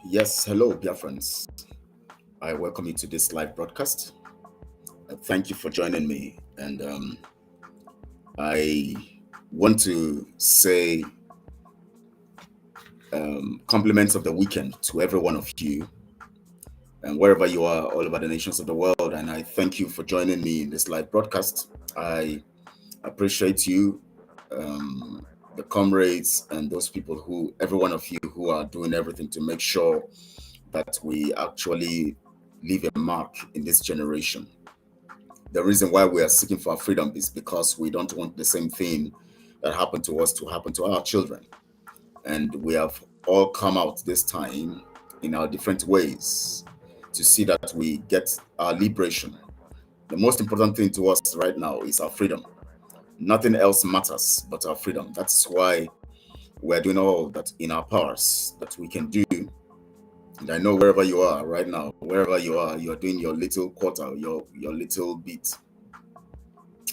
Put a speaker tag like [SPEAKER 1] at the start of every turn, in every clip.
[SPEAKER 1] Yes, hello, Biafrans. I welcome you to this live broadcast. Thank you for joining me. And I want to say compliments of the weekend to every one of you and wherever you are all over the nations of the world. And I thank you for joining me in this live broadcast. I appreciate you, the comrades, and those people every one of you who are doing everything to make sure that we actually leave a mark in this generation. The reason why we are seeking for our freedom is because we don't want the same thing that happened to us to happen to our children. And we have all come out this time in our different ways to see that we get our liberation. The most important thing to us right now is our freedom. Nothing else matters but our freedom. That's why we're doing all that in our powers that we can do. And I know wherever you are right now, wherever you are doing your little quarter, your little bit,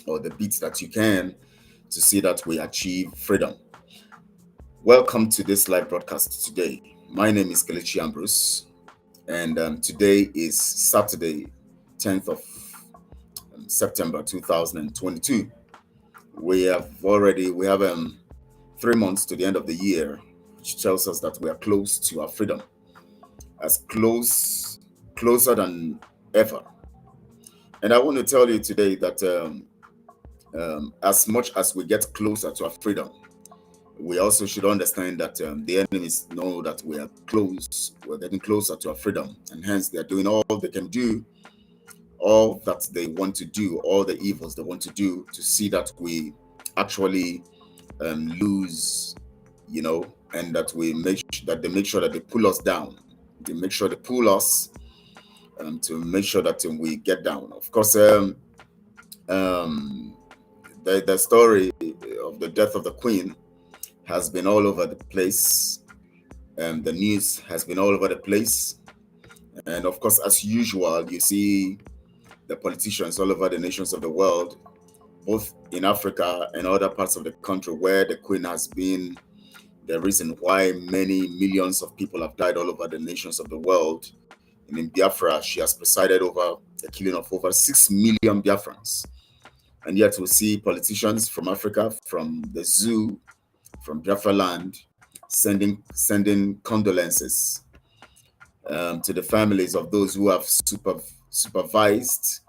[SPEAKER 1] or the bits that you can to see that we achieve freedom. Welcome to this live broadcast today. My name is Kelechi Ambrose, and today is Saturday, 10th of September 2022. We have 3 months to the end of the year, which tells us that we are close to our freedom, closer than ever. And I want to tell you today that as much as we get closer to our freedom, we also should understand that the enemies know that we're getting closer to our freedom, and hence they're doing all they can do, all that they want to do, all the evils they want to do to see that we actually lose, and that they make sure that they pull us down. They make sure they pull us to make sure that we get down. Of course, the story of the death of the Queen has been all over the place. The news has been all over the place. And of course, as usual, you see the politicians all over the nations of the world, both in Africa and other parts of the country where the Queen has been the reason why many millions of people have died all over the nations of the world. And in Biafra, she has presided over the killing of over 6 million Biafrans. And yet we see politicians from Africa, from the zoo, from Biafra land, sending condolences to the families of those who have supervised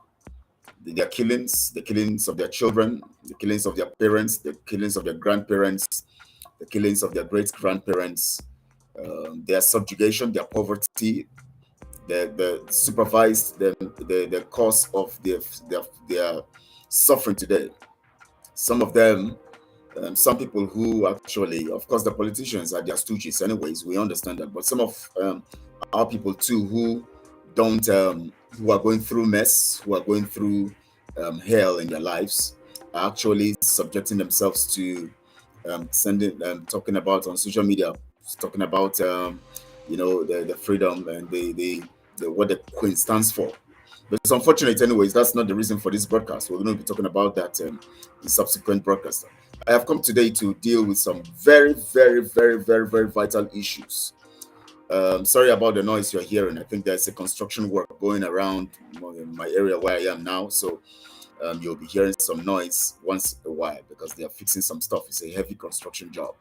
[SPEAKER 1] their killings, the killings of their children, the killings of their parents, the killings of their grandparents, the killings of their great-grandparents, their subjugation, their poverty, the supervised the cause of their suffering today. Some of them, some people who actually, of course, the politicians are their stooges anyways, we understand that, but some of our people too who don't, who are going through mess, who are going through hell in their lives, are actually subjecting themselves to talking about on social media, talking about the freedom and the what the Queen stands for. But it's unfortunate anyways, that's not the reason for this broadcast. We're going to be talking about that in subsequent broadcast. I have come today to deal with some very, very, very, very, very vital issues. Sorry about the noise you're hearing. I think there's a construction work going around in my area where I am now. So you'll be hearing some noise once in a while because they are fixing some stuff. It's a heavy construction job.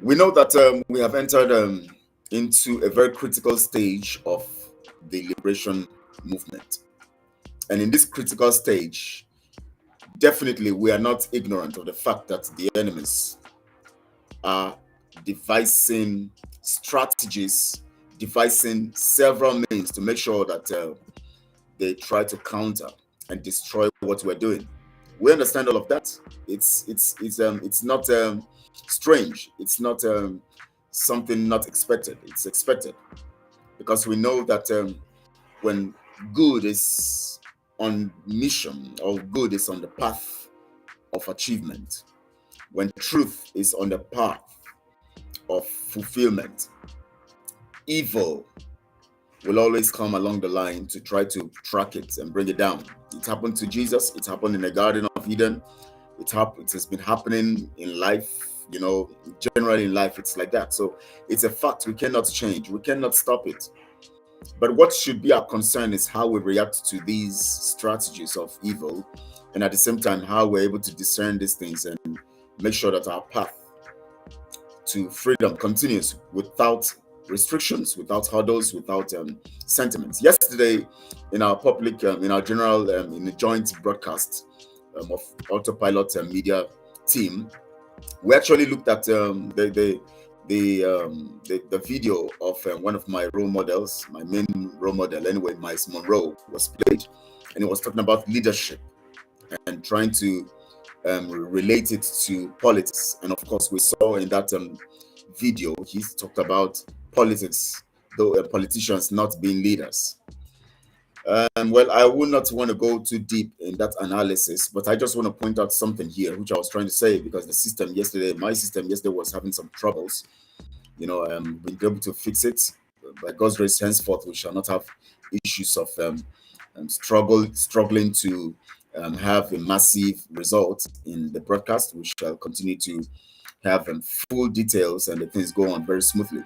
[SPEAKER 1] We know that we have entered into a very critical stage of the liberation movement. And in this critical stage, definitely we are not ignorant of the fact that the enemies are devising strategies, devising several means to make sure that they try to counter and destroy what we're doing. We understand all of that. It's not strange. It's not something not expected. It's expected because we know that when good is on mission or good is on the path of achievement, when truth is on the path of fulfillment, evil will always come along the line to try to track it and bring it down. It happened to Jesus. It happened in the Garden of Eden. It has been happening in life You know, generally in life, it's like that. So it's a fact we cannot change, we cannot stop it. But what should be our concern is how we react to these strategies of evil, and at the same time, how we're able to discern these things and make sure that our path to freedom continues without restrictions, without hurdles, without sentiments. Yesterday, in our public, in our general, in the joint broadcast of Autopilot Media team, we actually looked at the video of one of my role models, my main role model anyway, Miles Monroe, was played, and it was talking about leadership and trying to relate it to politics. And of course, we saw in that video, he talked about politics, though politicians not being leaders. Well, I would not want to go too deep in that analysis, but I just want to point out something here, which I was trying to say, because the system yesterday, my system yesterday was having some troubles. You know, we'll be able to fix it. By God's grace, henceforth, we shall not have issues of struggling to have a massive result in the broadcast. We shall continue to have full details and the things go on very smoothly.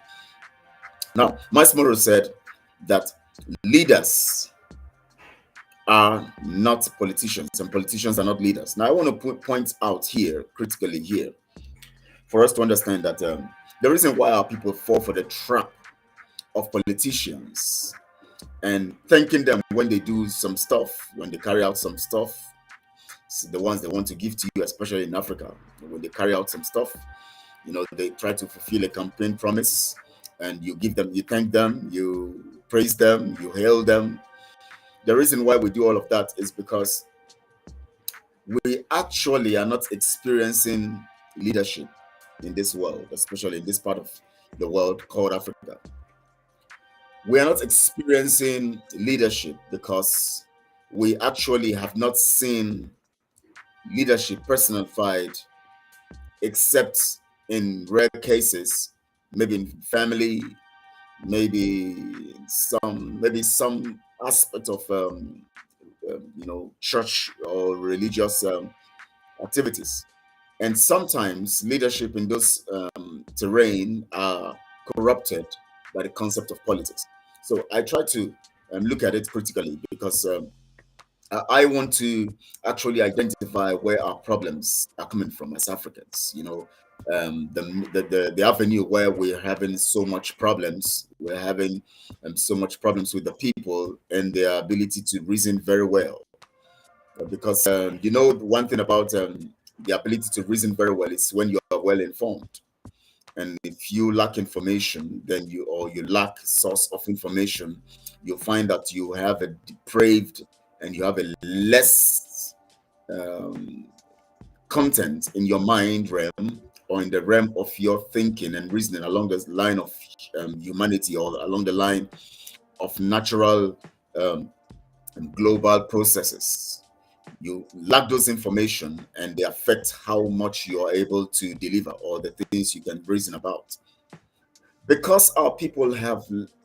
[SPEAKER 1] Now, Miles Monroe said that leaders are not politicians and politicians are not leaders. Now, I want to point out here, critically here, for us to understand that the reason why our people fall for the trap of politicians and thanking them when they do some stuff, when they carry out some stuff, the ones they want to give to you, especially in Africa, when they carry out some stuff, you know, they try to fulfill a campaign promise, and you give them, you thank them, you praise them, you hail them. The reason why we do all of that is because we actually are not experiencing leadership in this world, especially in this part of the world called Africa. We are not experiencing leadership because we actually have not seen leadership personified, except in rare cases, maybe in family, maybe some aspect of you know, church or religious activities. And sometimes leadership in those terrain are corrupted by the concept of politics. So I try to look at it critically because I want to actually identify where our problems are coming from as Africans. You know, the avenue where we're having so much problems, we're having so much problems with the people and their ability to reason very well. Because you know, one thing about the ability to reason very well is when you are well informed. And if you lack information, then you lack source of information, you'll find that you have a depraved and you have a less content in your mind realm or in the realm of your thinking and reasoning along the line of humanity or along the line of natural global processes. You lack those information and they affect how much you are able to deliver or the things you can reason about. Because our people have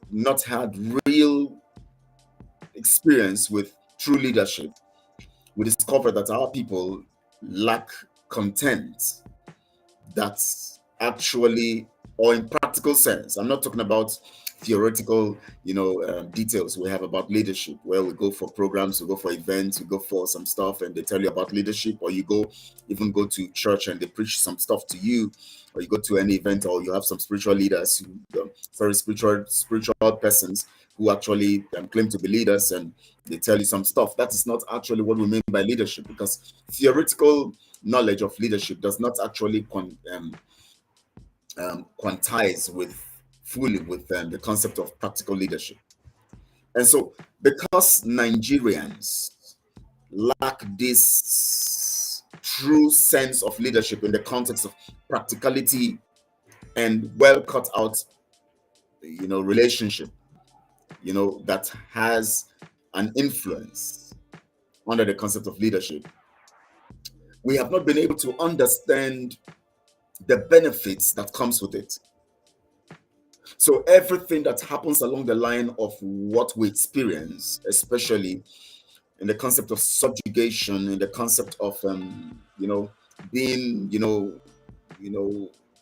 [SPEAKER 1] not had real experience with true leadership, we discover that our people lack content that's actually, or in practical sense, I'm not talking about theoretical, you know, details we have about leadership, where we go for programs, we go for events, we go for some stuff and they tell you about leadership, or you even go to church and they preach some stuff to you, or you go to any event, or you have some spiritual leaders spiritual persons who actually claim to be leaders, and they tell you some stuff. That is not actually what we mean by leadership, because theoretical knowledge of leadership does not actually quantize fully with the concept of practical leadership. And so, because Nigerians lack this true sense of leadership in the context of practicality and well cut out, you know, relationship, you know, that has an influence under the concept of leadership, we have not been able to understand the benefits that comes with it. So everything that happens along the line of what we experience, especially in the concept of subjugation, in the concept of you know, being, you know,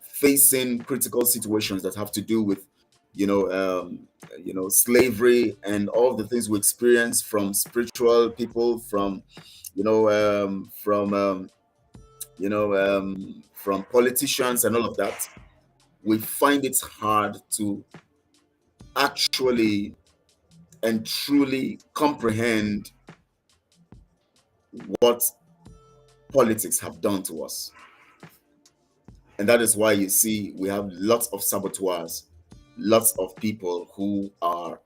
[SPEAKER 1] facing critical situations that have to do with, slavery and all the things we experience from spiritual people, from, from politicians and all of that, we find it hard to actually and truly comprehend what politics have done to us. And that is why you see we have lots of saboteurs, lots of people who are,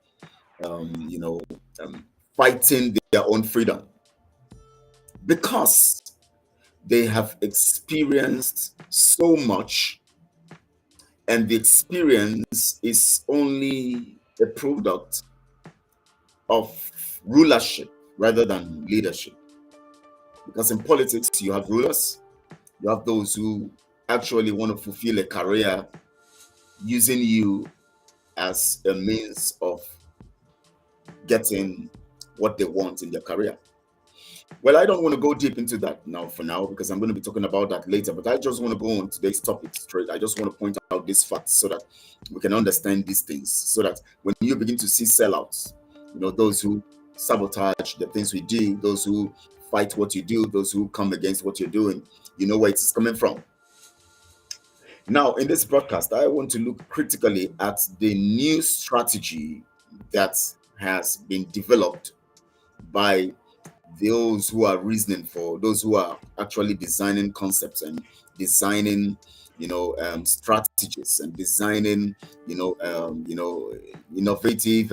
[SPEAKER 1] fighting their own freedom because they have experienced so much, and the experience is only a product of rulership rather than leadership. Because in politics, you have rulers, you have those who actually want to fulfill a career using you as a means of getting what they want in their career. Well, I don't want to go deep into that now for now, because I'm going to be talking about that later, but I just want to go on today's topic straight. I just want to point out these facts so that we can understand these things, so that when you begin to see sellouts, those who sabotage the things we do, those who fight what you do, those who come against what you're doing, you know where it's coming from. Now, in this broadcast, I want to look critically at the new strategy that has been developed by those who are reasoning for, those who are actually designing concepts and designing, strategies and designing, innovative,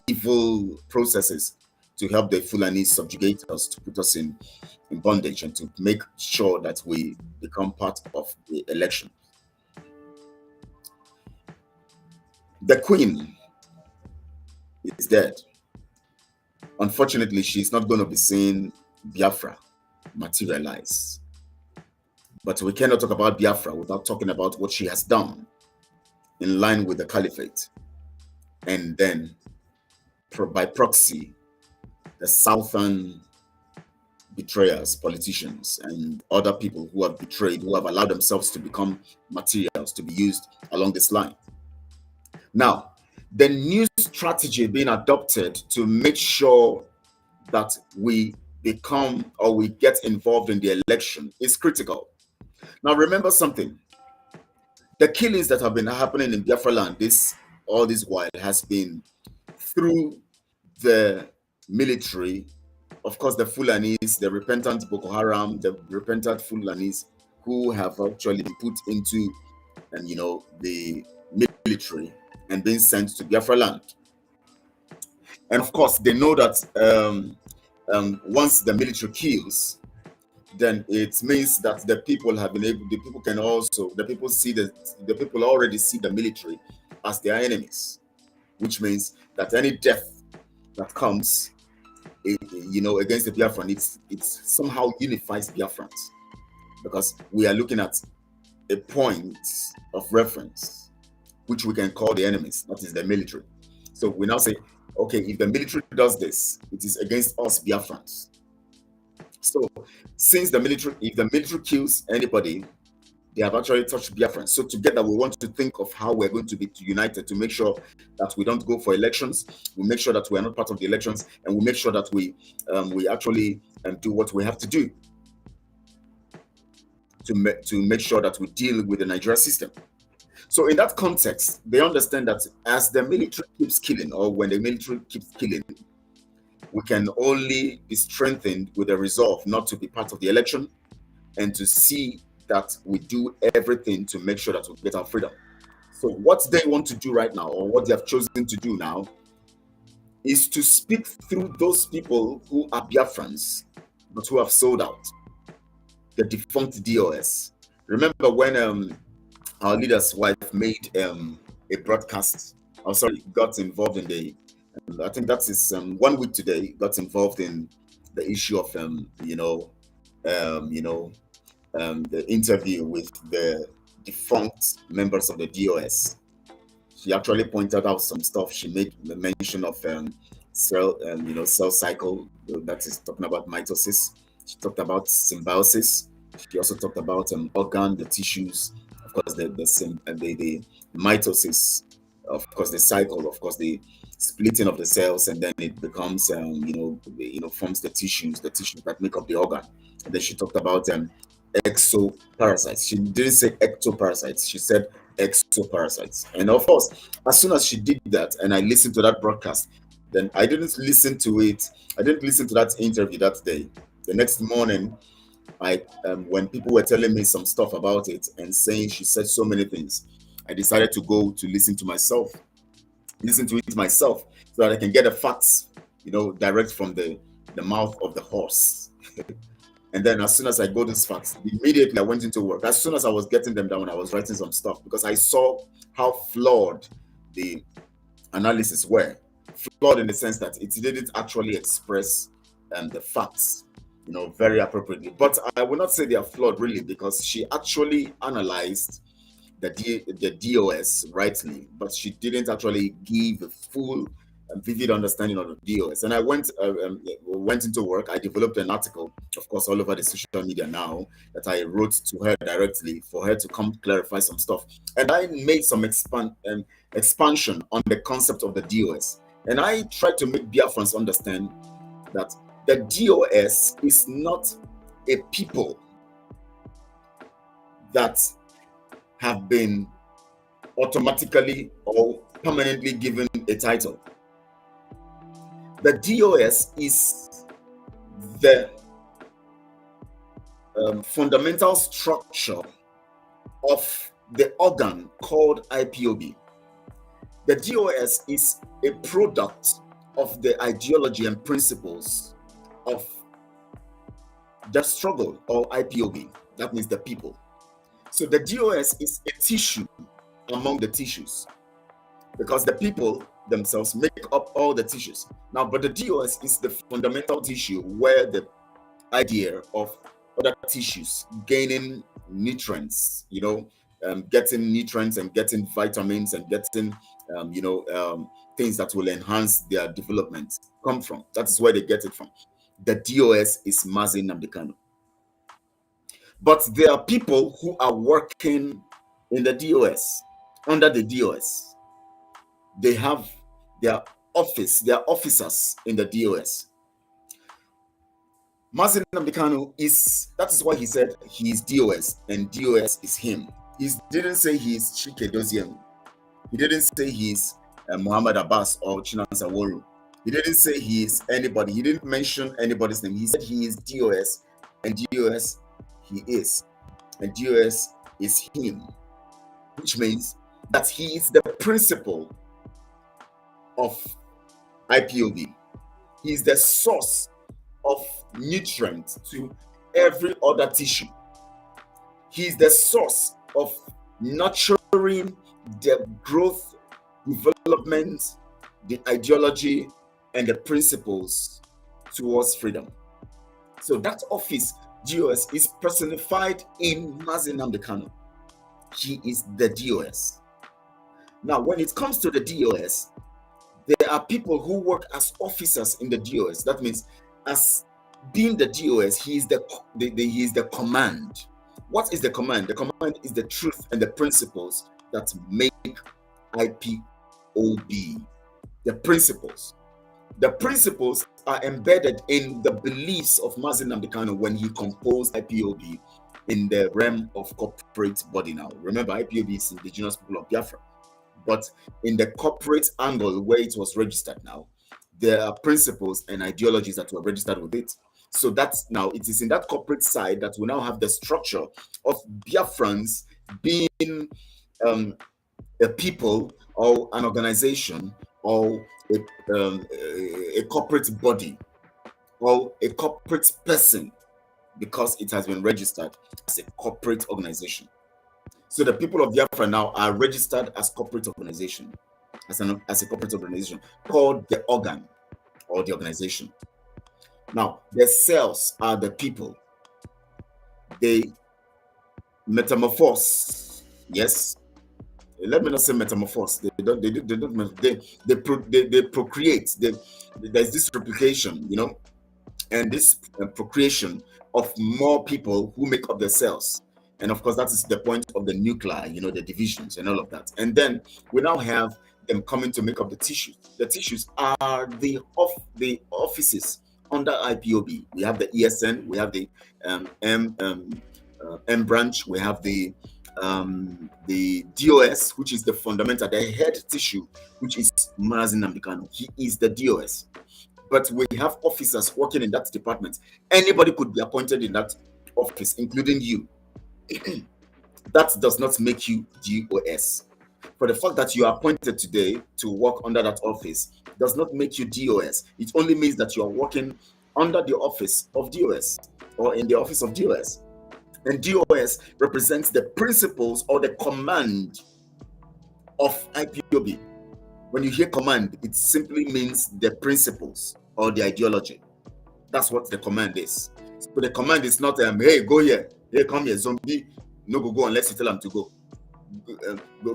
[SPEAKER 1] evil processes to help the Fulani subjugate us, to put us in bondage, and to make sure that we become part of the election. The Queen is dead. Unfortunately, she's not going to be seeing Biafra materialize. But we cannot talk about Biafra without talking about what she has done in line with the caliphate. And then, by proxy, the southern betrayers, politicians, and other people who have betrayed, who have allowed themselves to become materials to be used along this line. Now, the new strategy being adopted to make sure that we become or we get involved in the election is critical. Now, remember something. The killings that have been happening in Biafra land all this while has been through the military, of course, the Fulanis, the repentant Boko Haram, the repentant Fulanis who have actually been put into, the military and being sent to Biafra land. And of course, they know that once the military kills, then it means that the people have been able. The people already see the military as their enemies, which means that any death that comes, against the Biafran, it somehow unifies Biafrans, because we are looking at a point of reference, which we can call the enemies, that is the military. So we now say, okay, if the military does this, it is against us Biafrans. So since if the military kills anybody, they have actually touched Biafrans. So together we want to think of how we're going to be united to make sure that we don't go for elections. We make sure that we are not part of the elections, and we make sure that we actually do what we have to do to make sure that we deal with the Nigeria system. So in that context, they understand that as the military keeps killing, or when the military keeps killing, we can only be strengthened with a resolve not to be part of the election, and to see that we do everything to make sure that we get our freedom. So what they want to do right now, or what they have chosen to do now, is to speak through those people who are Biafrans, but who have sold out, the defunct DOS. Remember when our leader's wife made a broadcast, got involved in I think that is 1 week today, got involved in the issue of the interview with the defunct members of the DOS. She actually pointed out some stuff. She made the mention of cell cycle, that is talking about mitosis. She talked about symbiosis. She also talked about organ, the tissues, of course, the mitosis, of course, the cycle, of course, the splitting of the cells, and then it becomes, forms the tissues that make up the organ. And then she talked about exoparasites. She didn't say ectoparasites. She said exoparasites. And of course, as soon as she did that, and I listened to that broadcast, then I didn't listen to it. I didn't listen to that interview that day. The next morning, when people were telling me some stuff about it and saying she said so many things, I decided to go to listen to it myself, so that I can get the facts, direct from the mouth of the horse. And then as soon as I got these facts, immediately I went into work. As soon as I was getting them down, I was writing some stuff, because I saw how flawed the analysis were. Flawed in the sense that it didn't actually express the facts, very appropriately. But I will not say they are flawed really, because she actually analyzed the DOS rightly, but she didn't actually give a full and vivid understanding of the DOS. And I went into work. I developed an article, of course, all over the social media now, that I wrote to her directly for her to come clarify some stuff. And I made some expansion on the concept of the DOS. And I tried to make Biafrans understand that the DOS is not a people that have been automatically or permanently given a title. The DOS is the fundamental structure of the organ called IPOB. The DOS is a product of the ideology and principles of the struggle, or IPOB. That means the people. So the DOS is a tissue among the tissues, because the people themselves make up all the tissues. Now, but the DOS is the fundamental tissue where the idea of other tissues gaining nutrients, getting nutrients and getting vitamins and getting, things that will enhance their development come from. That is where they get it from. The DOS is Mazi Nnamdi Kanu. But there are people who are working in the DOS, under the DOS. They have their officers in the DOS. Mazi Nnamdi Kanu that is why he said he is DOS and DOS is him. He didn't say he is Chike Doziem. He didn't say he is Muhammad Abbas or Chinasa Woru. He didn't say he is anybody. He didn't mention anybody's name. He said he is DOS, and DOS he is, and DOS is him, which means that he is the principle of IPOB. He is the source of nutrient to every other tissue. He is the source of nurturing the growth, development, the ideology, and the principles towards freedom. So that office, DOS, is personified in Mazi Nnamdi Kanu. He is the DOS. Now, when it comes to the DOS, there are people who work as officers in the DOS. That means, as being the DOS, he is the command. What is the command? The command is the truth and the principles that make IPOB. The principles. The principles are embedded in the beliefs of Mazi Nnamdi Kanu when he composed IPOB in the realm of corporate body now. Remember, IPOB is indigenous people of Biafra. But in the corporate angle where it was registered now, there are principles and ideologies that were registered with it. So that's now, it is in that corporate side that we now have the structure of Biafrans being a people or an organization or a corporate body or a corporate person, because it has been registered as a corporate organization. So the people of Biafra now are registered as corporate organization, as a corporate organization called the organ or the organization. Now, the cells are the people. They metamorphose. Yes. Let me not say metamorphose. They procreate. There's this replication, and this procreation of more people who make up the cells. And of course, that is the point of the nuclei, you know, the divisions and all of that. And then we now have them coming to make up the tissues. The tissues are the offices under IPOB. We have the ESN, we have the M branch, we have the DOS, which is the fundamental, the head tissue, which is Mazi Nnamdi Kanu. He is the DOS. But we have officers working in that department. Anybody could be appointed in that office, including you. That does not make you DOS. For the fact that you are appointed today to work under that office does not make you DOS. It only means that you are working under the office of DOS or in the office of DOS. And DOS represents the principles or the command of IPOB. When you hear command, it simply means the principles or the ideology. That's what the command is. So the command is not, hey, go here. Hey, come here, zombie. No, go unless you tell them to go.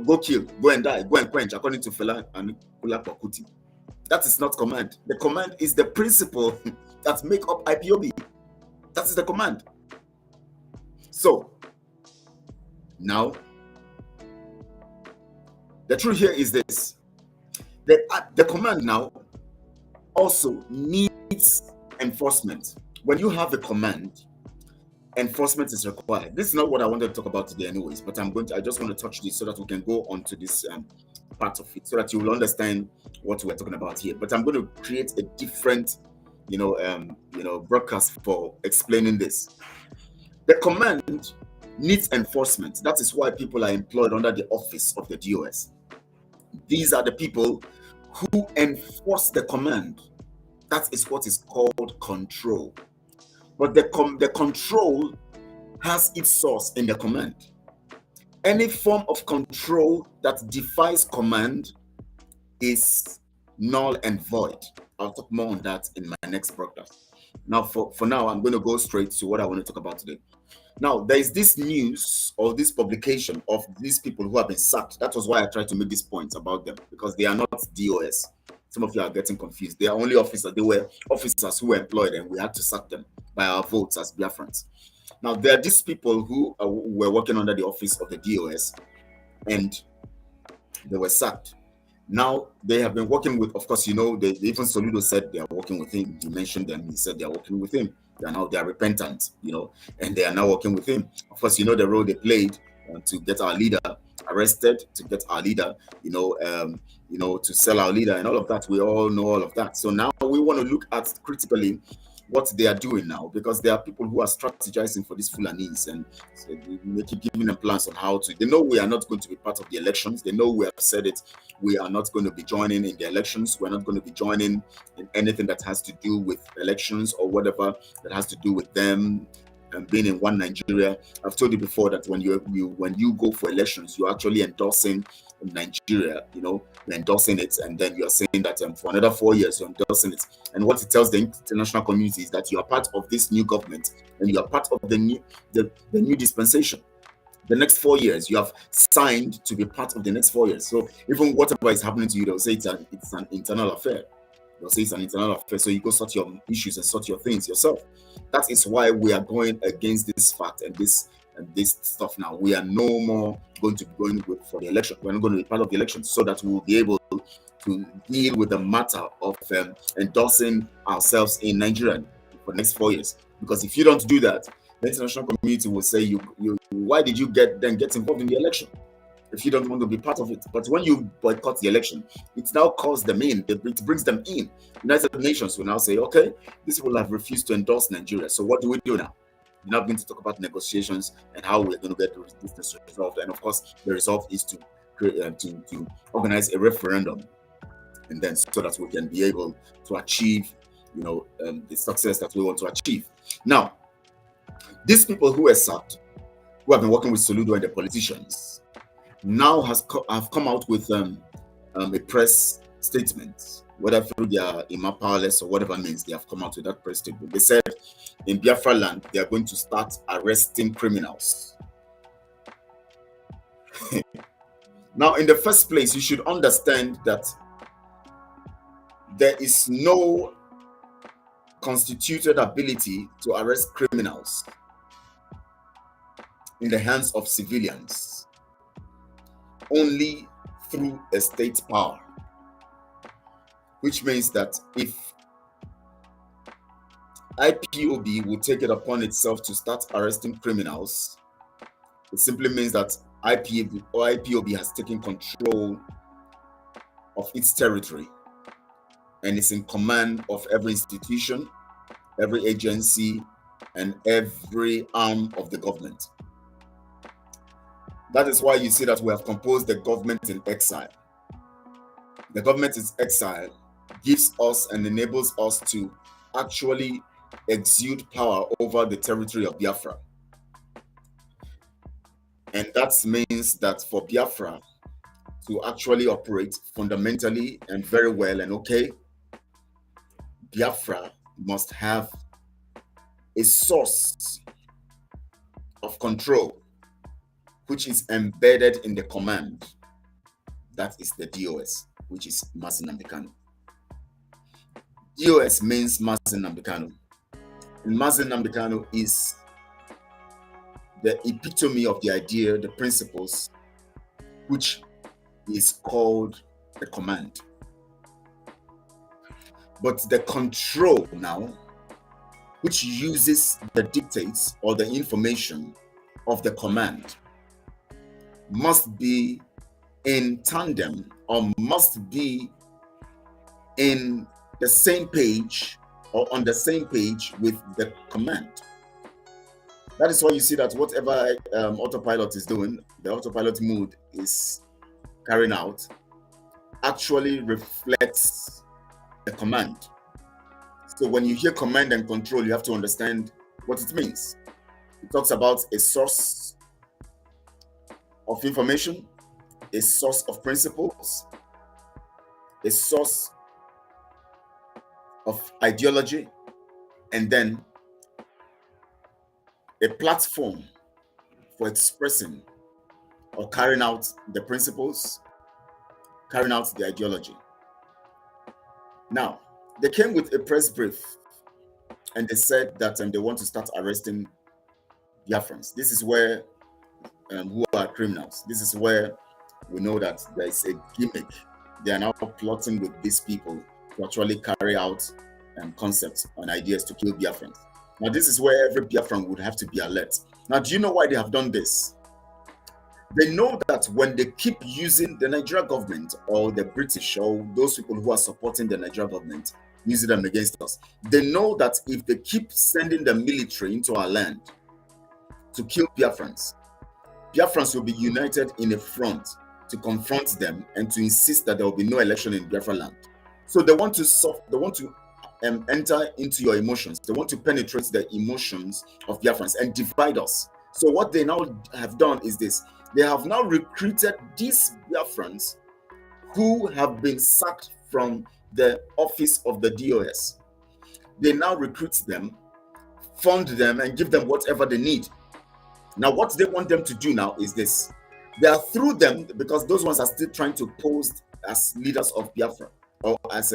[SPEAKER 1] Go kill, go and die, go and quench, according to Fela and Kula Pakuti. That is not command. The command is the principle that make up IPOB. That is the command. So, now, the truth here is this. The command now also needs enforcement. When you have a command, enforcement is required. This is not what I wanted to talk about today anyways, but I just want to touch this so that we can go on to this part of it, so that you will understand what we're talking about here. But I'm going to create a different, broadcast for explaining this. The command needs enforcement. That is why people are employed under the office of the DOS. These are the people who enforce the command. That is what is called control. But the control has its source in the command. Any form of control that defies command is null and void. I'll talk more on that in my next broadcast. Now, for now, I'm going to go straight to what I want to talk about today. Now, there is this news or this publication of these people who have been sacked. That was why I tried to make this point about them, because they are not DOS. Some of you are getting confused. They are only officers. They were officers who were employed, and we had to sack them by our votes as Biafrans. Now, there are these people who were working under the office of the DOS, and they were sacked. Now, they have been working with, of course, even Soludo said they are working with him. He mentioned them. He said they are working with him. They are repentant, and they are now working with him. Of course, the role they played to get our leader arrested, to get our leader, to sell our leader and all of that. We all know all of that. So now we want to look at critically what they are doing now, because there are people who are strategizing for these Fulanis, and so they keep giving them plans on how to. They know we are not going to be part of the elections. They know we have said it. We are not going to be joining in the elections. We're not going to be joining in anything that has to do with elections or whatever that has to do with them and being in one Nigeria. I've told you before that when you go for elections, you're actually endorsing Nigeria, you're endorsing it, and then you're saying that for another 4 years you're endorsing it. And what it tells the international community is that you are part of this new government and you are part of the new dispensation. The next 4 years, you have signed to be part of the next 4 years. So even whatever is happening to you, they'll say it's an internal affair. They'll say it's an internal affair. So you go sort your issues and sort your things yourself. That is why we are going against this fact and this stuff now. We are no more going to be going for the election. We're not going to be part of the election, so that we will be able to deal with the matter of endorsing ourselves in Nigeria for the next 4 years. Because if you don't do that, the international community will say, why did you get involved in the election if you don't want to be part of it? But when you boycott the election, it now calls them in. It brings them in. United Nations will now say, okay, these people have refused to endorse Nigeria. So what do we do now? We're not going to talk about negotiations and how we're going to get this resolved. And of course, the resolve is to organize a referendum, and then so that we can be able to achieve, the success that we want to achieve. Now, these people who are sacked, who have been working with Soludo and the politicians, now have come out with a press statement, whether through their Ima Powerless or whatever means, they have come out with that press statement. They said in Biafra land, they are going to start arresting criminals. Now, in the first place, you should understand that there is no constituted ability to arrest criminals in the hands of civilians only through a state power, which means that if IPOB will take it upon itself to start arresting criminals, it simply means that IPOB has taken control of its territory and is in command of every institution, every agency, and every arm of the government. That is why you see that we have composed the government in exile. The government in exile gives us and enables us to actually exude power over the territory of Biafra. And that means that for Biafra to actually operate fundamentally and very well and okay, Biafra must have a source of control which is embedded in the command. That is the DOS, which is Mazi Nnamdi Kanu. DOS means Mazi Nnamdi Kanu. And Mazi Nnamdi Kanu is the epitome of the idea, the principles, which is called the command. But the control now, which uses the dictates or the information of the command, must be in tandem or must be in the same page or on the same page with the command. That is why you see that whatever autopilot is doing, the autopilot mode is carrying out, actually reflects the command. So when you hear command and control, you have to understand what it means. It talks about a source of information, a source of principles, a source of ideology, and then a platform for expressing or carrying out the principles, carrying out the ideology. Now, they came with a press brief and they said that they want to start arresting Biafrans. This is where who are criminals. This is where we know that there is a gimmick. They are now plotting with these people to actually carry out concepts and ideas to kill Biafrans. Now, this is where every Biafran would have to be alert. Now, do you know why they have done this? They know that when they keep using the Nigeria government or the British or those people who are supporting the Nigeria government, using them against us, they know that if they keep sending the military into our land to kill Biafrans, Biafrans will be united in a front to confront them and to insist that there will be no election in Biafra land. So they want to enter into your emotions. They want to penetrate the emotions of Biafrans and divide us. So what they now have done is this. They have now recruited these Biafrans who have been sacked from the office of the DOS. They now recruit them, fund them, and give them whatever they need. Now, what they want them to do now is this. They are through them because those ones are still trying to pose as leaders of Biafra or as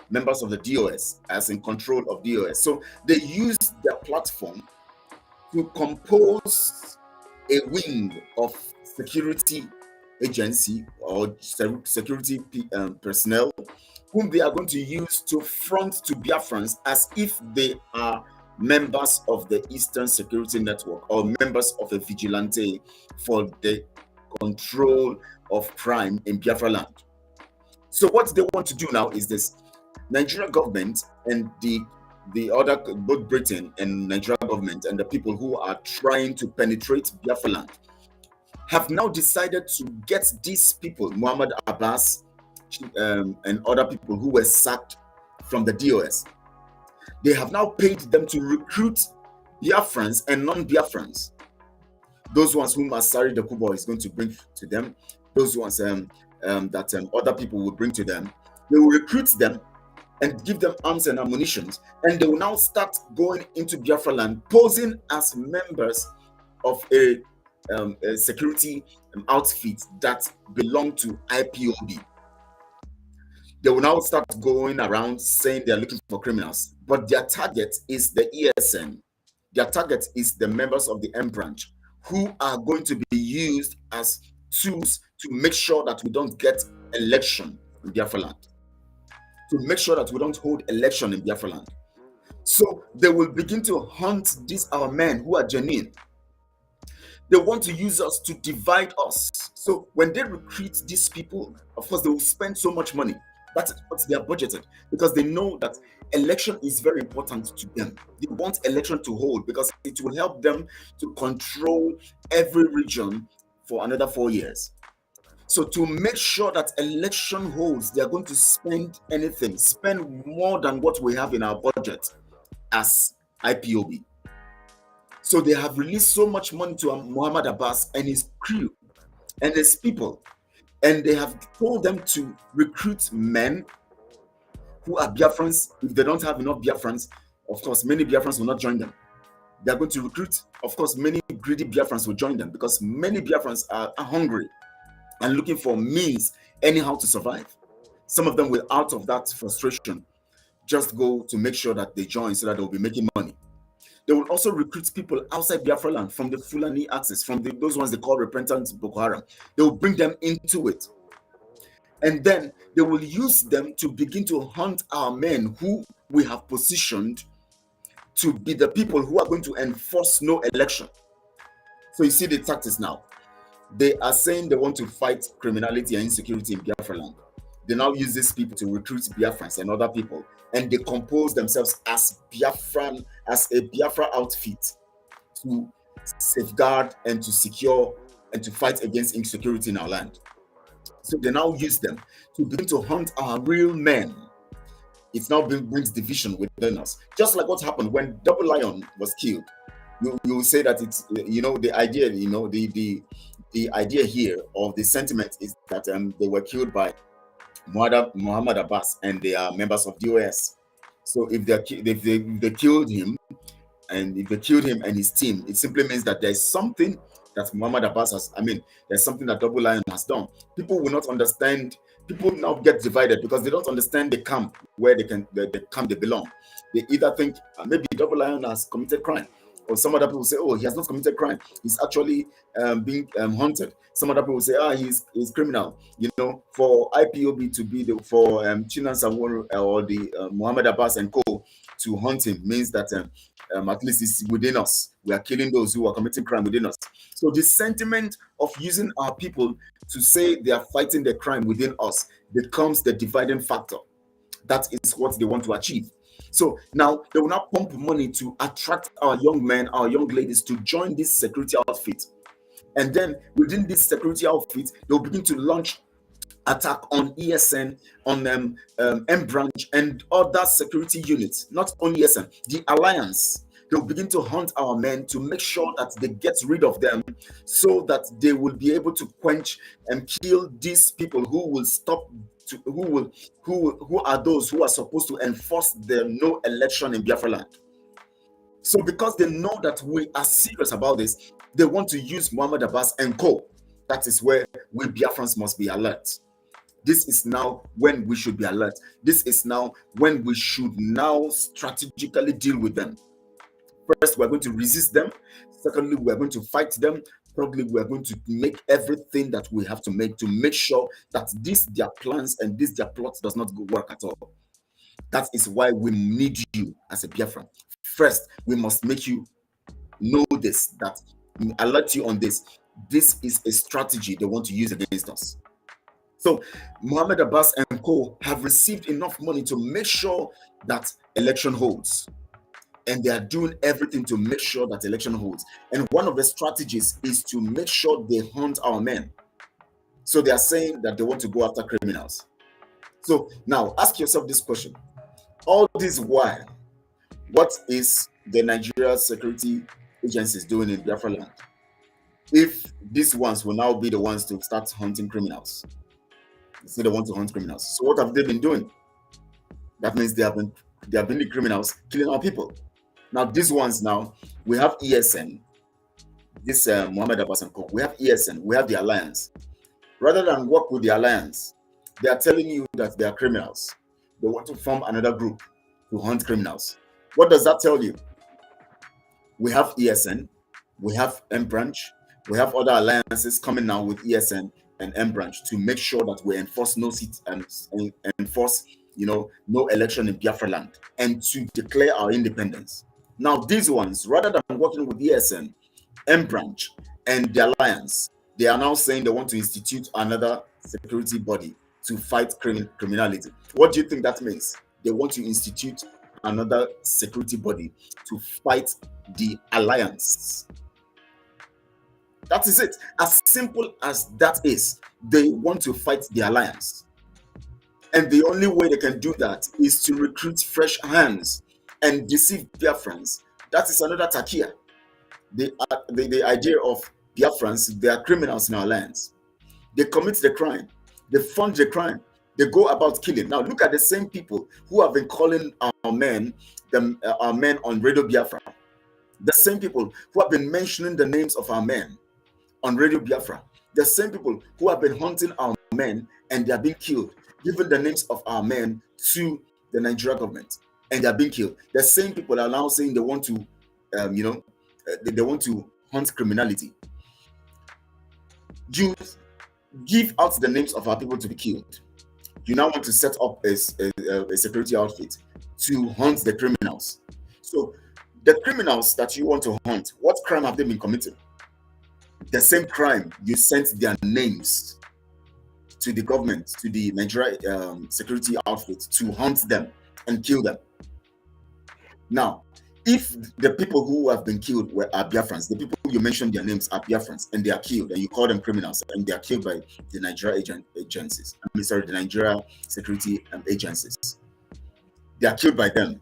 [SPEAKER 1] members of the DOS, as in control of DOS. So they use their platform to compose a wing of security agency or security personnel whom they are going to use to front to Biafrans as if they are members of the Eastern Security Network or members of a vigilante for the control of crime in Biafra land. So what they want to do now is this. Nigeria government and the other, both Britain and Nigeria government and the people who are trying to penetrate Biafra land have now decided to get these people, Muhammad Abbas and other people who were sacked from the DOS. They have now paid them to recruit Biafrans and non-Biafrans. Those ones whom Asari the Kubo is going to bring to them, those ones that other people will bring to them, they will recruit them and give them arms and ammunition, and they will now start going into Biafra land, posing as members of a security outfit that belong to IPOB. They will now start going around saying they're looking for criminals, but their target is the ESN. Their target is the members of the M branch who are going to be used as tools to make sure that we don't get election in Biafra land, to make sure that we don't hold election in Biafra land. So they will begin to hunt these our men who are genuine. They want to use us to divide us. So when they recruit these people, of course, they will spend so much money. That's what they are budgeted, because they know that election is very important to them. They want election to hold because it will help them to control every region for another 4 years. So to make sure that election holds, they are going to spend more than what we have in our budget as IPOB. So they have released so much money to Muhammad Abbas and his crew and his people. And they have told them to recruit men who are Biafrans. If they don't have enough Biafrans, of course, many Biafrans will not join them. They are going to recruit, of course, many greedy Biafrans will join them, because many Biafrans are hungry and looking for means anyhow to survive. Some of them will, out of that frustration, just go to make sure that they join so that they'll be making money. They will also recruit people outside Biafra land from the Fulani axis, from those ones they call repentant Boko Haram. They will bring them into it. And then they will use them to begin to hunt our men who we have positioned to be the people who are going to enforce no election. So you see the tactics now. They are saying they want to fight criminality and insecurity in Biafra land. They now use these people to recruit Biafrans and other people, and they compose themselves as a Biafra outfit to safeguard and to secure and to fight against insecurity in our land. So they now use them to begin to hunt our real men. It now brings division within us. Just like what happened when Double Lion was killed. You will say that it's, the idea, the idea here, or the sentiment, is that they were killed by Muhammad Abbas and they are members of DOS. So if they killed him, and if they killed him and his team, it simply means that there's something that Muhammad Abbas there's something that Double Lion has done. People will not understand. People now get divided because they don't understand the camp where the camp they belong. They either think maybe Double Lion has committed crime, or some other people say, oh, he has not committed crime. He's actually being hunted. Some other people say, he's criminal. For IPOB to be for Chinan Saworo or the Muhammad Abbas and co to hunt him means that at least it's within us. We are killing those who are committing crime within us. So the sentiment of using our people to say they are fighting the crime within us becomes the dividing factor. That is what they want to achieve. So now they will now pump money to attract our young men, our young ladies to join this security outfit. And then within this security outfit, they'll begin to launch attack on ESN, on M branch and other security units. Not only ESN, the alliance. They'll begin to hunt our men to make sure that they get rid of them, so that they will be able to quench and kill these people who will stop. Who are those who are supposed to enforce the no election in Biafra land. So because they know that we are serious about this, they want to use Muhammad Abbas and co. That is where we Biafrans must be alert. This is now when we should be alert. This is now when we should now strategically deal with them. First, we're going to resist them. Secondly, we're going to fight them. Probably we're going to make everything that we have to make sure that their plans and their plots does not work at all. That is why we need you as a Biafran. First, we must make you know this, that alert you on this. This is a strategy they want to use against us. So Muhammad Abbas and co have received enough money to make sure that election holds. And they are doing everything to make sure that election holds. And one of the strategies is to make sure they hunt our men. So they are saying that they want to go after criminals. So now ask yourself this question. All this while, what is the Nigeria security agencies doing in Biafra land? If these ones will now be the ones to start hunting criminals. So they want to hunt criminals. So what have they been doing? That means they have been the criminals killing our people. Now, these ones now, we have ESN, this Muhammad Abbas and Co. We have ESN, we have the alliance. Rather than work with the alliance They are telling you that they are criminals. They want to form another group to hunt criminals. What does that tell you? We have ESN, we have M Branch, we have other alliances coming now with ESN and M Branch to make sure that we enforce no seat and enforce, no election in Biafra land, and to declare our independence. Now, these ones, rather than working with ESN, M Branch, and the alliance, they are now saying they want to institute another security body to fight criminality. What do you think that means? They want to institute another security body to fight the alliance. That is it. As simple as that is, they want to fight the alliance. And the only way they can do that is to recruit fresh hands and deceive Biafrans. That is another takia. The idea of Biafrans, they are criminals in our lands. They commit the crime. They fund the crime. They go about killing. Now look at the same people who have been calling our men on Radio Biafra. The same people who have been mentioning the names of our men on Radio Biafra. The same people who have been hunting our men and they are being killed, giving the names of our men to the Nigerian government, and they are being killed. The same people are now saying they want to, they want to hunt criminality. You give out the names of our people to be killed. You now want to set up a security outfit to hunt the criminals. So the criminals that you want to hunt, what crime have they been committing? The same crime. You sent their names to the government, to the Nigeria security outfit to hunt them and kill them. Now, if the people who have been killed are Biafrans, the people you mentioned their names are Biafrans, and they are killed, and you call them criminals, and they are killed by the Nigeria agencies. The Nigeria security agencies. They are killed by them.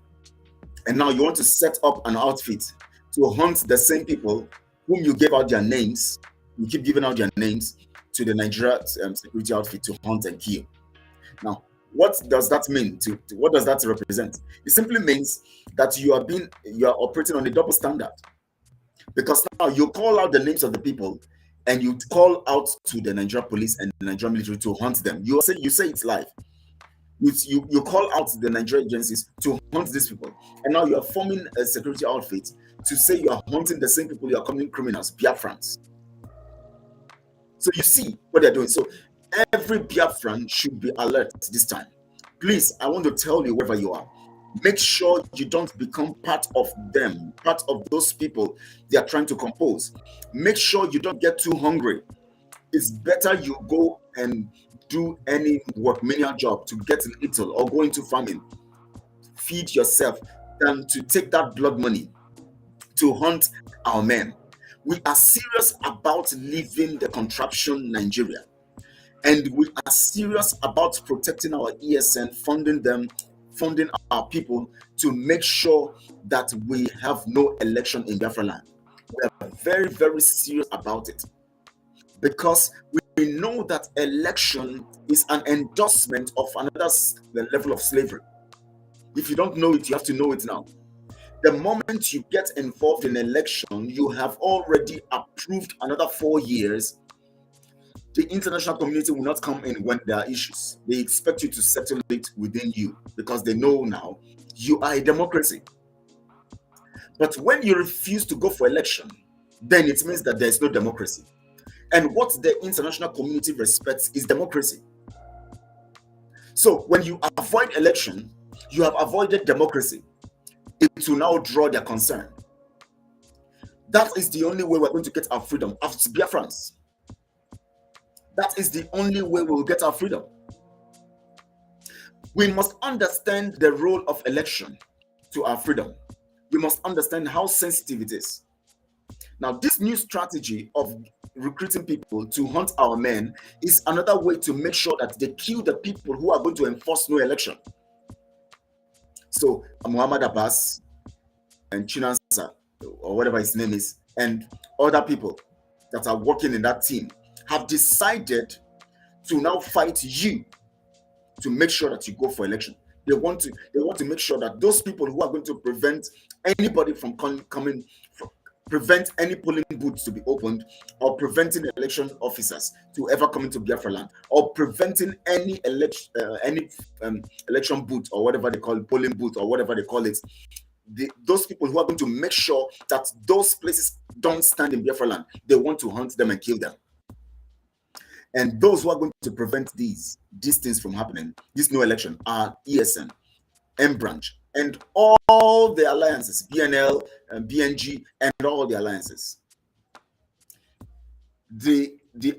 [SPEAKER 1] And now you want to set up an outfit to hunt the same people whom you gave out their names. You keep giving out their names to the Nigeria security outfit to hunt and kill. Now, what does that mean? What does that represent? It simply means that you are operating on a double standard, because now you call out the names of the people and you call out to the Nigeria police and the Nigerian military to hunt them. You say it's live. You call out the Nigerian agencies to hunt these people, and now you are forming a security outfit to say you are hunting the same people you are calling criminals, Biafrans. So you see what they're doing. So every Biafran should be alert this time. Please, I want to tell you, wherever you are, make sure you don't become part of them, part of those people they are trying to compose. Make sure you don't get too hungry. It's better you go and do any work, menial job to get little, or go into farming, feed yourself, than to take that blood money to hunt our men. We are serious about leaving the contraption Nigeria, and we are serious about protecting our ESN, funding them, funding our people to make sure that we have no election in Biafra land. We are very, very serious about it, because we know that election is an endorsement of another level of slavery. If you don't know it, you have to know it now. The moment you get involved in election, you have already approved another 4 years. The international community will not come in when there are issues. They expect you to settle it within you, because they know now you are a democracy. But when you refuse to go for election, then it means that there is no democracy. And what the international community respects is democracy. So when you avoid election, you have avoided democracy. It will now draw their concern. That is the only way we're going to get our freedom as Biafrans. That is the only way we will get our freedom. We must understand the role of election to our freedom. We must understand how sensitive it is. Now, this new strategy of recruiting people to hunt our men is another way to make sure that they kill the people who are going to enforce no election. So Muhammad Abbas and Chinansa, or whatever his name is, and other people that are working in that team have decided to now fight you to make sure that you go for election. They want to make sure that those people who are going to prevent anybody from coming prevent any polling booths to be opened, or preventing election officers to ever come into Biafra land, or preventing any election booth, or whatever they call it, polling booth, or whatever they call it. Those people who are going to make sure that those places don't stand in Biafra land, they want to hunt them and kill them. And those who are going to prevent these things from happening, this no election, are ESN, M Branch, and all the alliances, BNL, and BNG, and all the alliances.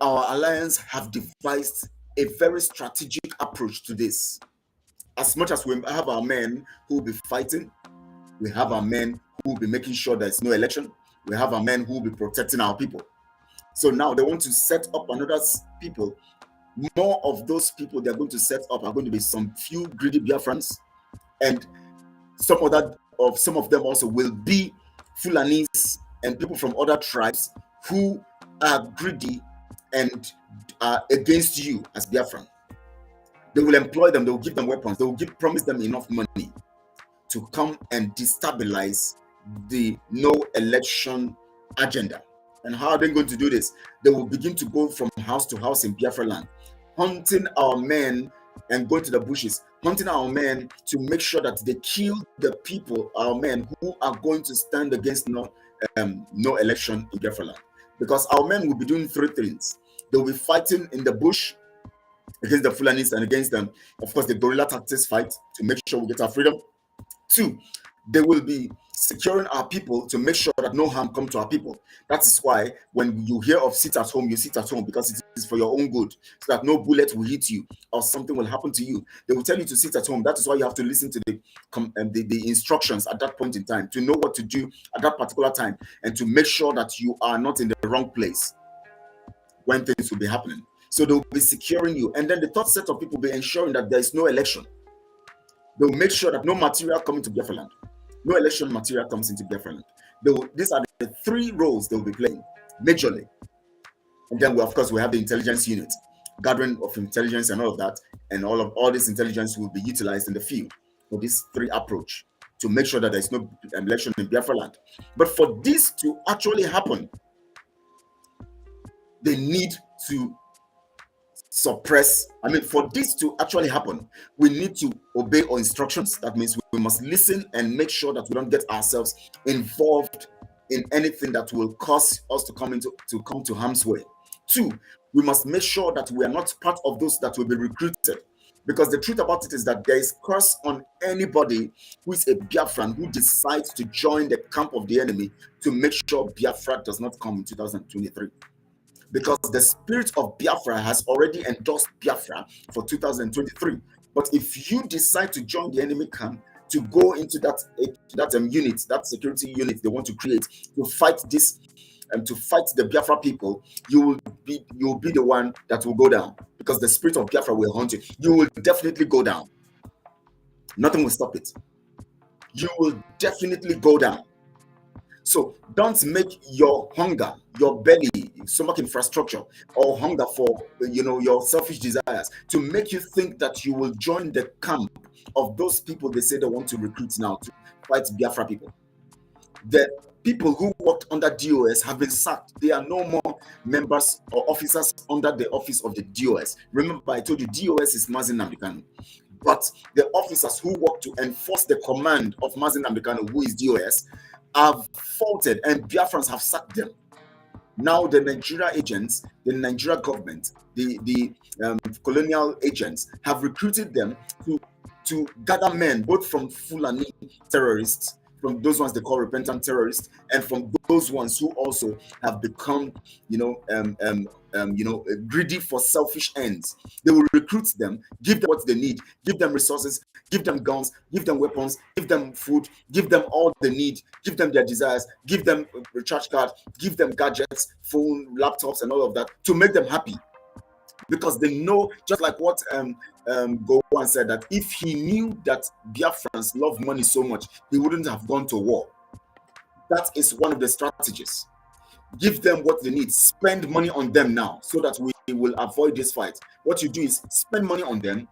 [SPEAKER 1] Our alliance have devised a very strategic approach to this. As much as we have our men who will be fighting, we have our men who will be making sure there's no election, we have our men who will be protecting our people. So now they want to set up another people. More of those people they're going to set up are going to be some few greedy Biafrans, and some of them also will be Fulanis and people from other tribes who are greedy and are against you as Biafran. They will employ them, they will give them weapons, they will promise them enough money to come and destabilize the no election agenda. And how are they going to do this? They will begin to go from house to house in Biafra land, hunting our men and going to the bushes, hunting our men to make sure that they kill the people, our men who are going to stand against no election in Biafra land. Because our men will be doing three things. They will be fighting in the bush against the Fulanis and against them, of course, the guerrilla tactics fight to make sure we get our freedom. 2, they will be securing our people to make sure that no harm comes to our people. That is why when you hear of sit at home, you sit at home because it is for your own good, so that no bullet will hit you or something will happen to you. They will tell you to sit at home. That is why you have to listen to the instructions at that point in time, to know what to do at that particular time, and to make sure that you are not in the wrong place when things will be happening. So they will be securing you. And then the third set of people will be ensuring that there is no election. They will make sure that no material comes into Biafra land. No election material comes into Biafra land. These are the 3 roles they will be playing, majorly. And then, of course, we have the intelligence unit, gathering of intelligence and all of that. And all this intelligence will be utilized in the field for this 3 approach to make sure that there is no election in Biafra land. But for this to actually happen, they need to suppress. For this to actually happen, we need to obey our instructions. That means we must listen and make sure that we don't get ourselves involved in anything that will cause us to come to harm's way. 2, we must make sure that we are not part of those that will be recruited, because the truth about it is that there is curse on anybody who is a Biafran who decides to join the camp of the enemy to make sure Biafra does not come in 2023. Because the spirit of Biafra has already endorsed Biafra for 2023. But if you decide to join the enemy camp, to go into that unit, that security unit they want to create to fight this and to fight the Biafra people, you will be the one that will go down, because the spirit of Biafra will haunt you. You will definitely go down. Nothing will stop it. You will definitely go down. So don't make your hunger, your belly, stomach infrastructure, or hunger for your selfish desires to make you think that you will join the camp of those people they say they want to recruit now to fight Biafra people. The people who worked under DOS have been sacked. They are no more members or officers under the office of the DOS. Remember, I told you DOS is Mazi Nnamdi Kanu. But the officers who work to enforce the command of Mazi Nnamdi Kanu, who is DOS, have faulted, and Biafrans have sacked them. Now the Nigeria agents, the Nigeria government, the colonial agents have recruited them to gather men, both from Fulani terrorists, from those ones they call repentant terrorists, and from those ones who also have become, greedy for selfish ends. They will recruit them, give them what they need, give them resources, give them guns, give them weapons, give them food, give them all they need, give them their desires, give them recharge card, give them gadgets, phone, laptops, and all of that to make them happy. Because they know, just like what Gowon said, that if he knew that Biafrans love money so much, he wouldn't have gone to war. That is one of the strategies. Give them what they need. Spend money on them now so that we will avoid this fight. What you do is spend money on them,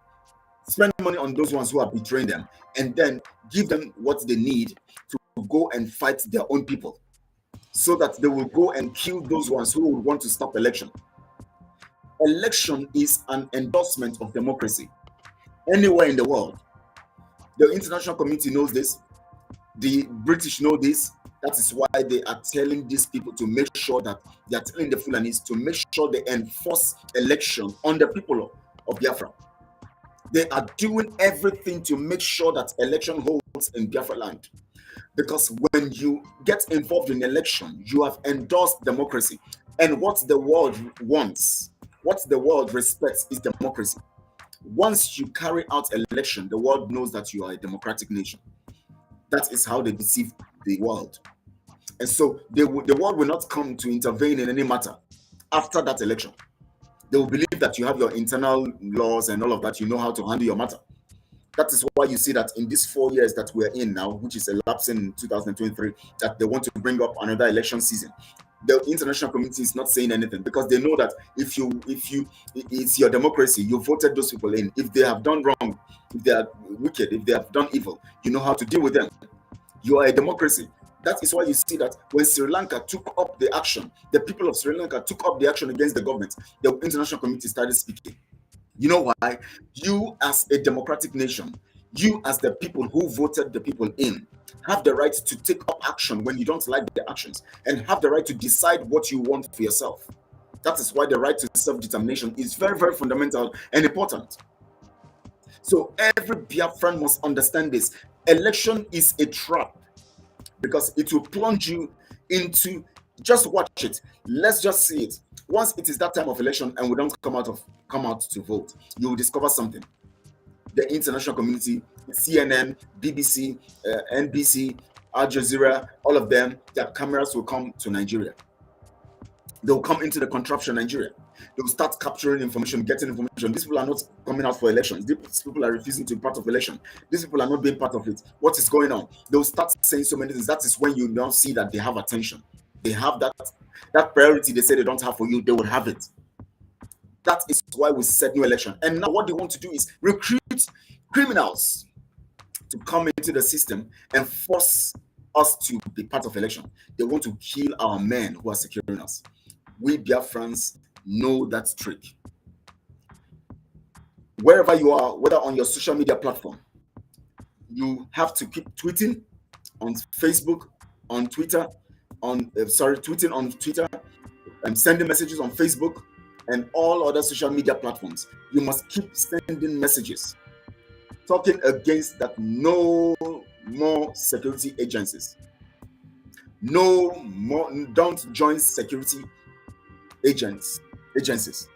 [SPEAKER 1] spend money on those ones who are betraying them, and then give them what they need to go and fight their own people. so that they will go and kill those ones who would want to stop election. Election is an endorsement of democracy anywhere in the world. The international community knows this. The British know this. That is why they are telling these people to make sure that they are telling the Fulanis to make sure they enforce election on the people of Biafra. They are doing everything to make sure that election holds in Biafra land. Because when you get involved in election, you have endorsed democracy. And what the world wants, what the world respects is democracy. Once you carry out election, the world knows that you are a democratic nation. That is how they deceive the world. And so the world will not come to intervene in any matter after that election. They will believe that you have your internal laws and all of that. You know how to handle your matter. That is why you see that in these 4 years that we're in now, which is elapsing in 2023, that they want to bring up another election season. The international community is not saying anything because they know that if it's your democracy, you voted those people in. If they have done wrong, if they are wicked, if they have done evil, you know how to deal with them. You are a democracy. That is why you see that when Sri Lanka took up the action, the people of Sri Lanka took up the action against the government, the international community started speaking. You know why? You as a democratic nation, you as the people who voted the people in, have the right to take up action when you don't like the actions and have the right to decide what you want for yourself. That is why the right to self-determination is very, very fundamental and important. So every Biafran must understand this. Election is a trap because it will plunge you into, just watch it. Let's just see it. Once it is that time of election and we don't come out to vote, you will discover something. The international community, CNN, BBC, NBC, Al Jazeera, all of them, their cameras will come to Nigeria. They will come into the contraption Nigeria. They will start capturing information, getting information. These people are not coming out for elections. These people are refusing to be part of election. These people are not being part of it. What is going on? They will start saying so many things. That is when you now see that they have attention. They have that priority they say they don't have for you, they will have it. That is why we said no election. And now what they want to do is recruit criminals to come into the system and force us to be part of election. They want to kill our men who are securing us. We Biafrans know that trick. Wherever you are, whether on your social media platform, you have to keep tweeting on Facebook, on Twitter, tweeting on Twitter, and sending messages on Facebook and all other social media platforms. You must keep sending messages talking against that. No more security agencies. No more. Don't join security agencies,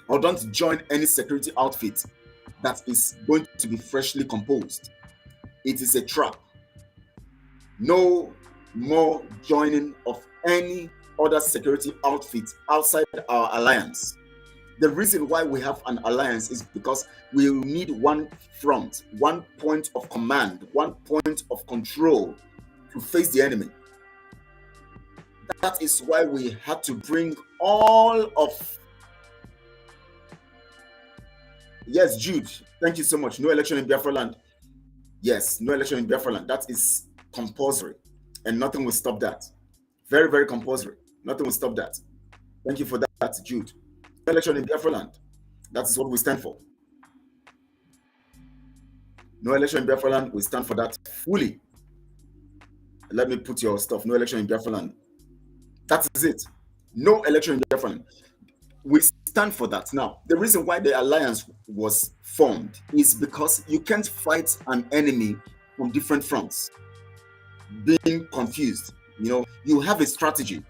[SPEAKER 1] or don't join any security outfit that is going to be freshly composed. It is a trap. No more joining of any other security outfit outside our alliance. The reason why we have an alliance is because we need one front, one point of command, one point of control to face the enemy. That is why we had to bring all of... Yes, Jude, thank you so much. No election in Biafra land. Yes, no election in Biafra land. That is compulsory, and nothing will stop that. Very, very compulsory. Nothing will stop that. Thank you for that, Jude. No election in Biafra land. That is what we stand for. No election in Biafra land. We stand for that fully. Let me put your stuff. No election in Biafra land. That is it. No election in Biafra land. We stand for that. Now, the reason why the alliance was formed is because you can't fight an enemy from different fronts, being confused. You have a strategy,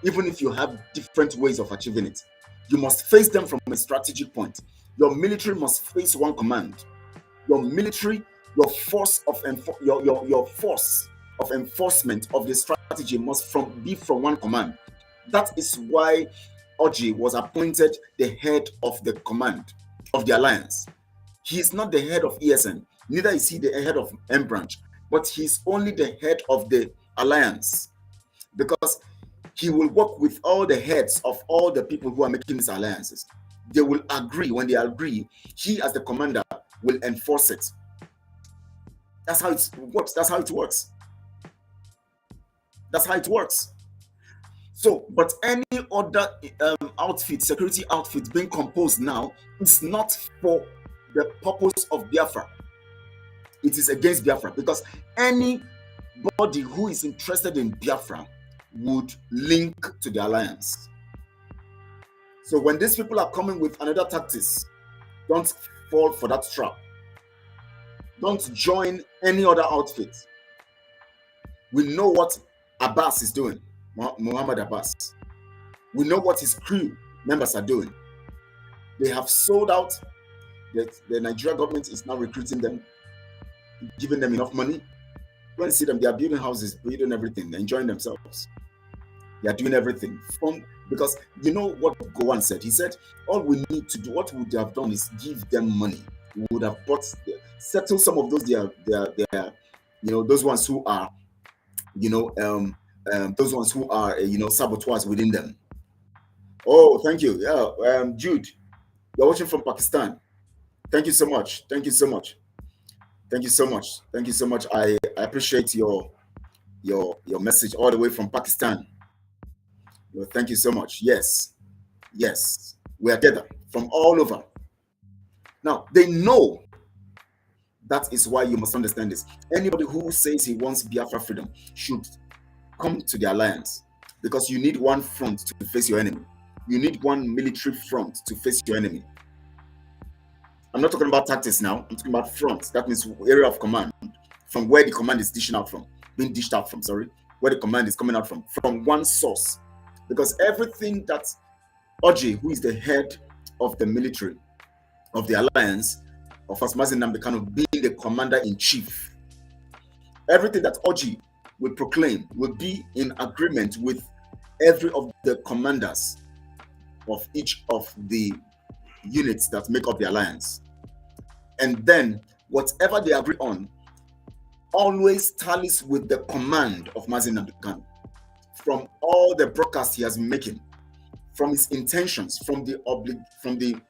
[SPEAKER 1] even if you have different ways of achieving it. You must face them from a strategic point. Your military must face one command. Your military, your force of enforcement of the strategy must be from one command. That is why Oji was appointed the head of the command of the alliance. He is not the head of ESN, neither is he the head of M branch, but he's only the head of the alliance, because he will work with all the heads of all the people who are making these alliances. They will agree. When they agree, he as the commander will enforce it. That's how it works. That's how it works. So, but any other outfit, security outfit being composed now is not for the purpose of Biafra. It is against Biafra, because anybody who is interested in Biafra would link to the alliance. So when these people are coming with another tactics, don't fall for that trap. Don't join any other outfit. We know what Abbas is doing, Muhammad Abbas. We know what his crew members are doing. They have sold out. The Nigerian government is now recruiting them, giving them enough money. When you see them, they are building houses, building everything, they're enjoying themselves. They are doing everything because you know what Gowan said. He said, all we need to do, what we would have done is give them money. We would have settle some of those those ones who are, those ones who are saboteurs within them. Oh, thank you. Yeah, Jude, you're watching from Pakistan. Thank you so much. Thank you so much. Thank you so much. Thank you so much. I appreciate your message all the way from Pakistan. Well, thank you so much. Yes, we are together from all over. Now they know. That is why you must understand this. Anybody who says he wants Biafra freedom should come to the alliance, because you need one front to face your enemy. You need one military front to face your enemy. I'm not talking about tactics now. I'm talking about front. That means area of command, from where the command is being dished out from. Sorry, where the command is coming out from one source. Because everything that Oji, who is the head of the military of the alliance, of Mazi Nnamdi Kanu being the commander-in-chief, everything that Oji will proclaim will be in agreement with every of the commanders of each of the units that make up the alliance. And then whatever they agree on always tallies with the command of Mazi Nnamdi Kanu. From all the broadcasts he has been making, from his intentions, from the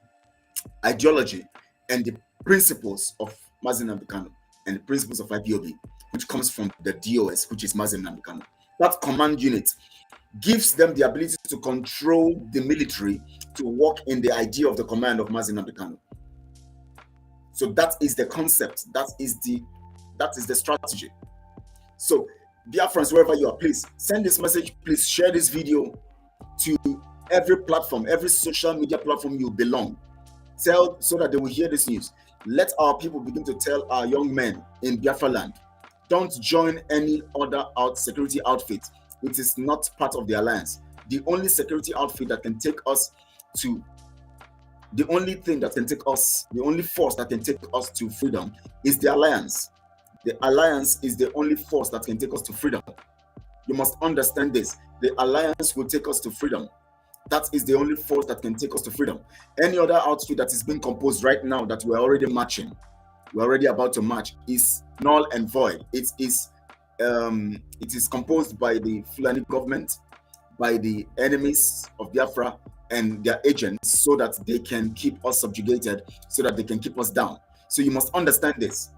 [SPEAKER 1] ideology and the principles of Mazi Nnamdi Kanu and the principles of IPOB, which comes from the DOS, which is Mazi Nnamdi Kanu. That command unit gives them the ability to control the military to work in the idea of the command of Mazi Nnamdi Kanu. So that is the concept. That is the strategy. So Biafrans, wherever you are, please send this message. Please share this video to every platform, every social media platform you belong. So that they will hear this news. Let our people begin to tell our young men in Biafra land, don't join any other security outfit. It is not part of the alliance. The only security outfit that can take us to, the only force that can take us to freedom is the alliance. The alliance is the only force that can take us to freedom. You must understand this. The alliance will take us to freedom. That is the only force that can take us to freedom. Any other outfit that is being composed right now that we're already marching, we're already about to march, is null and void. It is composed by the Fulani government, by the enemies of Biafra and their agents, so that they can keep us subjugated, so that they can keep us down. So you must understand this.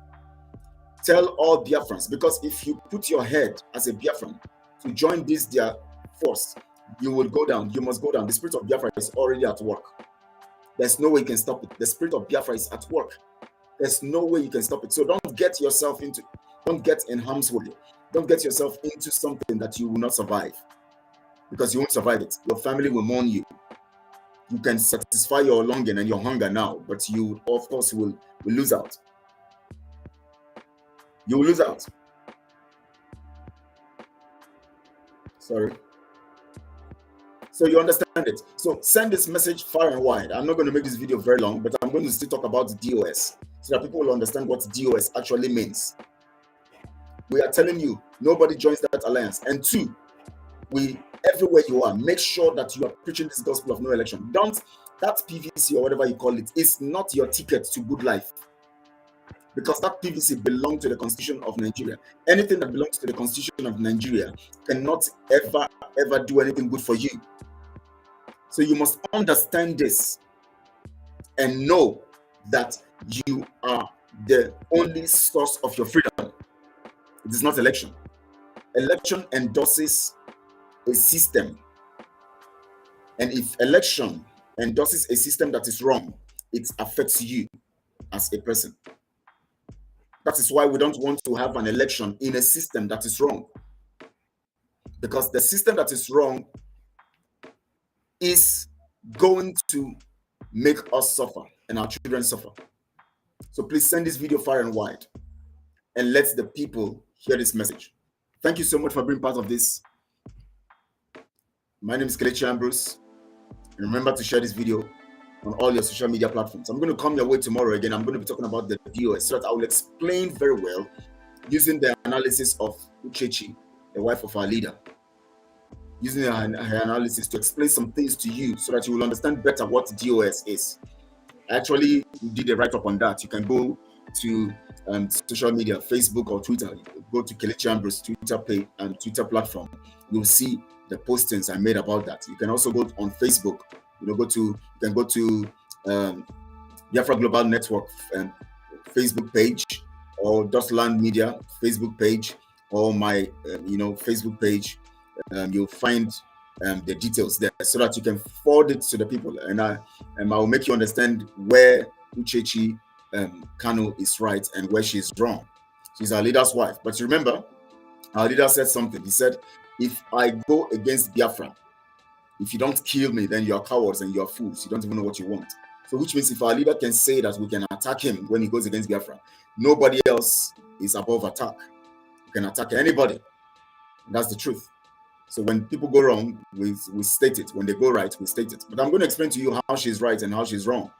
[SPEAKER 1] Tell all Biafrans, because if you put your head as a Biafran to join their force, you will go down. You must go down. The spirit of Biafra is already at work. There's no way you can stop it. The spirit of Biafra is at work. There's no way you can stop it. So don't get in harm's way. Don't get yourself into something that you will not survive, because you won't survive it. Your family will mourn you. You can satisfy your longing and your hunger now, but you, of course, will lose out. You will lose out. Sorry. So you understand it. So send this message far and wide. I'm not going to make this video very long, but I'm going to still talk about DOS so that people will understand what DOS actually means. We are telling you, nobody joins that alliance. And two, everywhere you are, make sure that you are preaching this gospel of no election. That PVC or whatever you call it is not your ticket to good life. Because that PVC belongs to the Constitution of Nigeria. Anything that belongs to the Constitution of Nigeria cannot ever do anything good for you. So you must understand this and know that you are the only source of your freedom. It is not election. Election endorses a system And if election endorses a system that is wrong, it affects you as a person. That is why we don't want to have an election in a system that is wrong. Because the system that is wrong is going to make us suffer and our children suffer. So please send this video far and wide and let the people hear this message. Thank you so much for being part of this. My name is Kelechi Ambrose. And remember to share this video on all your social media platforms. I'm going to come your way tomorrow again. I'm going to be talking about the DOS so that I will explain very well using the analysis of Uchechi, the wife of our leader. Using her analysis to explain some things to you so that you will understand better what DOS is. I actually did a write-up on that. You can go to social media, Facebook or Twitter. Go to Kelechi Ambrose Twitter page and Twitter platform. You'll see the postings I made about that. You can also go on Facebook. You can go to Biafra Global Network Facebook page, or Dotland Media Facebook page, or my Facebook page. You'll find the details there so that you can forward it to the people, and I will make you understand where Uchechi Kanu is right and where she's wrong. She's our leader's wife. But remember, our leader said something. He said, if I go against Biafra, if you don't kill me, then you're cowards and you're fools. You don't even know what you want. So which means if our leader can say that we can attack him when he goes against Biafra, nobody else is above attack. You can attack anybody. That's the truth. So when people go wrong, we state it. When they go right, we state it. But I'm going to explain to you how she's right and how she's wrong.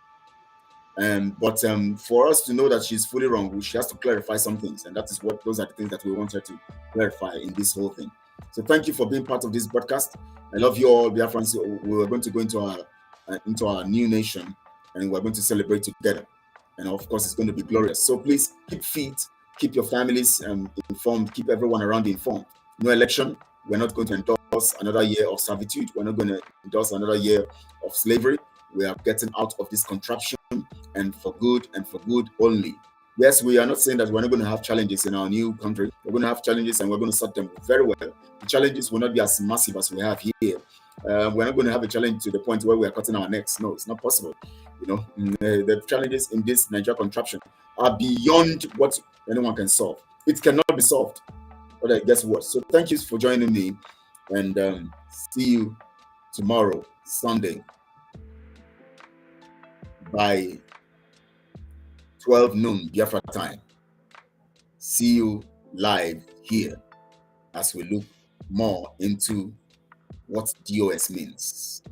[SPEAKER 1] But for us to know that she's fully wrong, she has to clarify some things. And those are the things that we want her to clarify in this whole thing. So thank you for being part of this broadcast. I love you all, Biafrans. We're going to go into our new nation, and we're going to celebrate together. And of course, it's going to be glorious. So please keep fit, keep your families informed, keep everyone around you informed. No election. We're not going to endorse another year of servitude. We're not going to endorse another year of slavery. We are getting out of this contraption, and for good only. Yes, we are not saying that we're not going to have challenges in our new country. We're going to have challenges, and we're going to sort them very well. The challenges will not be as massive as we have here. We're not going to have a challenge to the point where we are cutting our necks. No, it's not possible. The challenges in this Nigeria contraption are beyond what anyone can solve. It cannot be solved. But guess what? So thank you for joining me, and see you tomorrow, Sunday, by 12 noon Biafra time. See you live here as we look more into what DOS means.